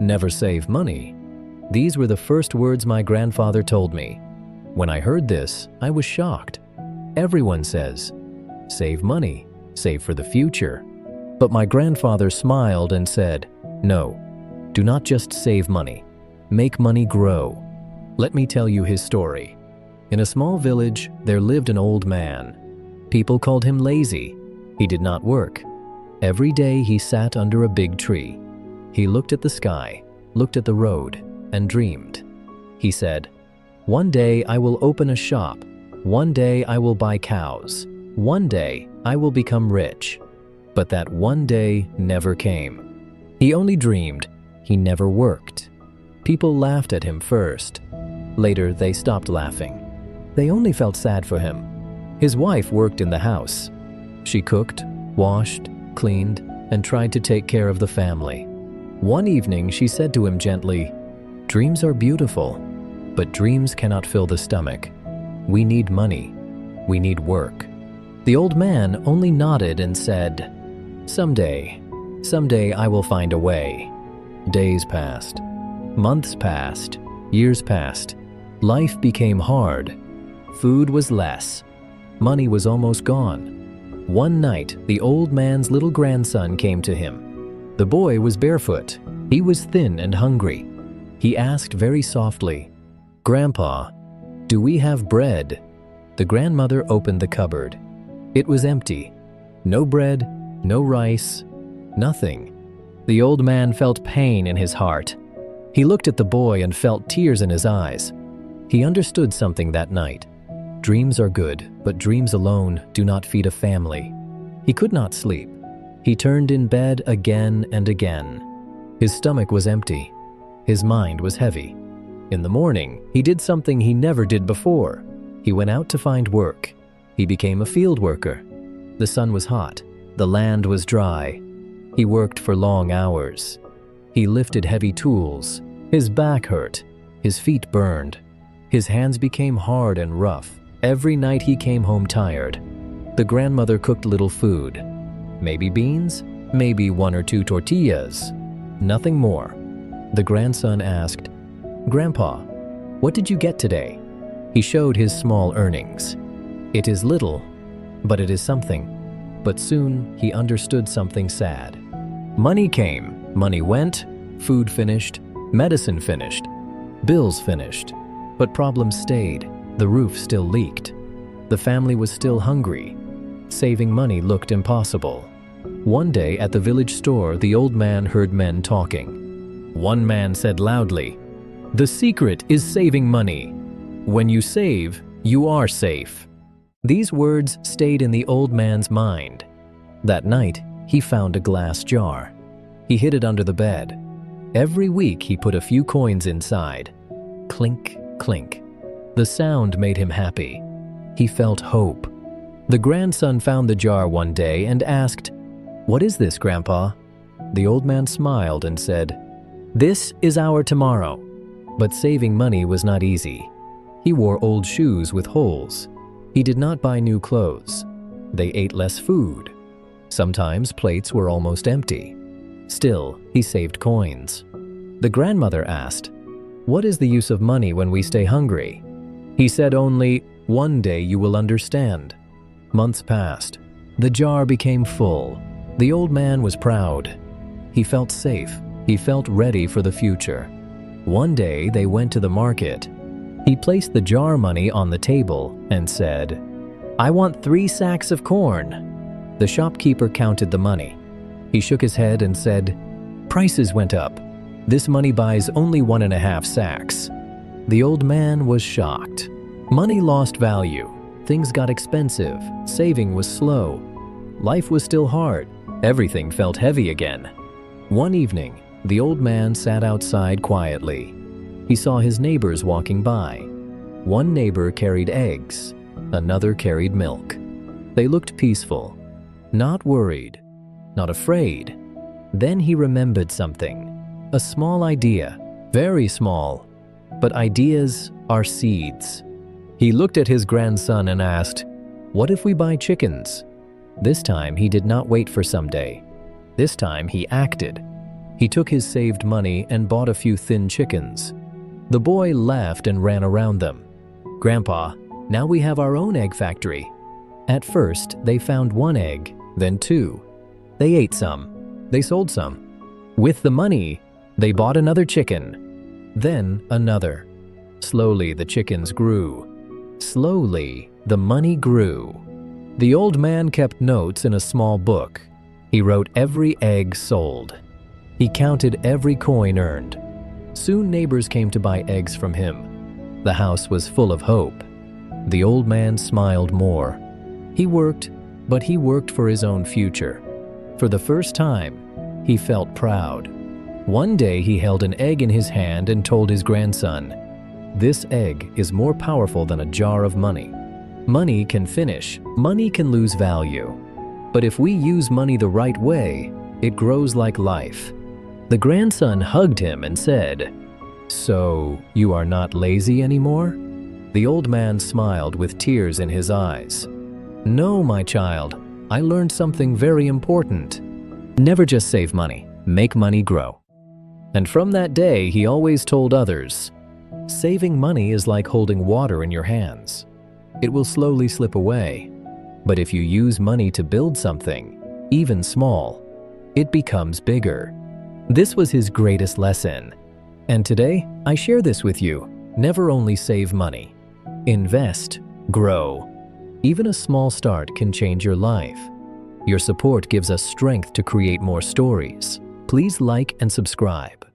Never save money. These were the first words my grandfather told me. When I heard this, I was shocked. Everyone says, save money, save for the future. But my grandfather smiled and said, no, do not just save money. Make money grow. Let me tell you his story. In a small village, there lived an old man. People called him lazy. He did not work. Every day he sat under a big tree. He looked at the sky, looked at the road, and dreamed. He said, one day I will open a shop. One day I will buy cows. One day I will become rich. But that one day never came. He only dreamed. He never worked. People laughed at him first. Later they stopped laughing. They only felt sad for him. His wife worked in the house. She cooked, washed, cleaned, and tried to take care of the family. One evening she said to him gently, dreams are beautiful, but dreams cannot fill the stomach. We need money. We need work. The old man only nodded and said, someday I will find a way. Days passed. Months passed. Years passed. Life became hard. Food was less. Money was almost gone. One night, the old man's little grandson came to him. The boy was barefoot. He was thin and hungry. He asked very softly, Grandpa, do we have bread? The grandmother opened the cupboard. It was empty. No bread, no rice, nothing. The old man felt pain in his heart. He looked at the boy and felt tears in his eyes. He understood something that night. Dreams are good, but dreams alone do not feed a family. He could not sleep. He turned in bed again and again. His stomach was empty. His mind was heavy. In the morning, he did something he never did before. He went out to find work. He became a field worker. The sun was hot. The land was dry. He worked for long hours. He lifted heavy tools. His back hurt. His feet burned. His hands became hard and rough. Every night he came home tired. The grandmother cooked little food. Maybe beans, maybe 1 or 2 tortillas. Nothing more. The grandson asked, Grandpa, what did you get today? He showed his small earnings. It is little, but it is something. But soon he understood something sad. Money came, money went, food finished, medicine finished, bills finished. But problems stayed. The roof still leaked. The family was still hungry. Saving money looked impossible. One day at the village store, the old man heard men talking. One man said loudly, "The secret is saving money. When you save, you are safe." These words stayed in the old man's mind. That night, he found a glass jar. He hid it under the bed. Every week, he put a few coins inside. Clink, clink. The sound made him happy. He felt hope. The grandson found the jar one day and asked, "What is this, Grandpa?" The old man smiled and said, "This is our tomorrow." But saving money was not easy. He wore old shoes with holes. He did not buy new clothes. They ate less food. Sometimes plates were almost empty. Still, he saved coins. The grandmother asked, "What is the use of money when we stay hungry?" He said only, "One day you will understand." Months passed. The jar became full. The old man was proud. He felt safe. He felt ready for the future. One day they went to the market. He placed the jar money on the table and said, "I want 3 sacks of corn." The shopkeeper counted the money. He shook his head and said, "Prices went up. This money buys only 1.5 sacks." The old man was shocked. Money lost value. Things got expensive. Saving was slow. Life was still hard. Everything felt heavy again. One evening, the old man sat outside quietly. He saw his neighbors walking by. One neighbor carried eggs. Another carried milk. They looked peaceful, not worried, not afraid. Then he remembered something. A small idea, very small. But ideas are seeds. He looked at his grandson and asked, "What if we buy chickens?" This time he did not wait for someday. This time he acted. He took his saved money and bought a few thin chickens. The boy laughed and ran around them. "Grandpa, now we have our own egg factory." At first, they found one egg, then two. They ate some. They sold some. With the money, they bought another chicken, then another. Slowly, the chickens grew. Slowly, the money grew. The old man kept notes in a small book. He wrote every egg sold. He counted every coin earned. Soon neighbors came to buy eggs from him. The house was full of hope. The old man smiled more. He worked, but he worked for his own future. For the first time, he felt proud. One day he held an egg in his hand and told his grandson, "This egg is more powerful than a jar of money. Money can finish, money can lose value. But if we use money the right way, it grows like life." The grandson hugged him and said, "So, you are not lazy anymore?" The old man smiled with tears in his eyes. "No, my child, I learned something very important. Never just save money, make money grow." And from that day, he always told others, "Saving money is like holding water in your hands. It will slowly slip away. But if you use money to build something, even small, it becomes bigger." This was his greatest lesson. And today, I share this with you. Never only save money. Invest, grow. Even a small start can change your life. Your support gives us strength to create more stories. Please like and subscribe.